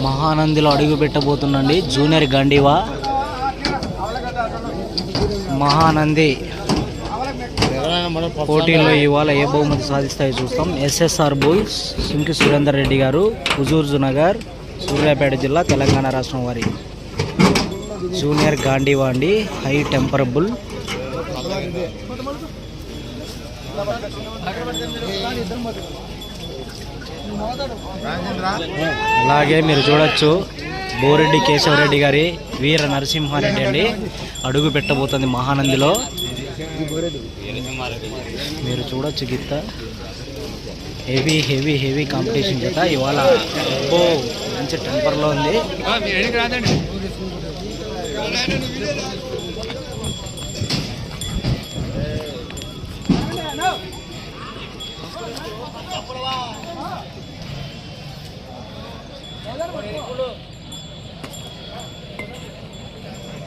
మహానందిలో అడుగు పెట్టబోతుందండి జూనియర్ గండివా మహానంది పోటీల్లో ఇవాళ ఏ బహుమతి సాధిస్తాయో చూస్తాం. ఎస్ఎస్ఆర్ బుల్స్ సింకి సురేందర్ రెడ్డి గారు, హుజూర్ నగర్, సూర్యాపేట జిల్లా, తెలంగాణ రాష్ట్రం వారి జూనియర్ గాంధీవా అండి. High temper bull. అలాగే మీరు చూడొచ్చు బోరెడ్డి కేశవరెడ్డి గారి వీర నరసింహారెడ్డి అండి అడుగు పెట్టబోతుంది మహానందిలో. మీరు చూడొచ్చు గిత్త హెవీ హెవీ హెవీ కాంపిటీషన్ చేత ఇవాళ మంచి టెంపర్లో ఉంది. Hello.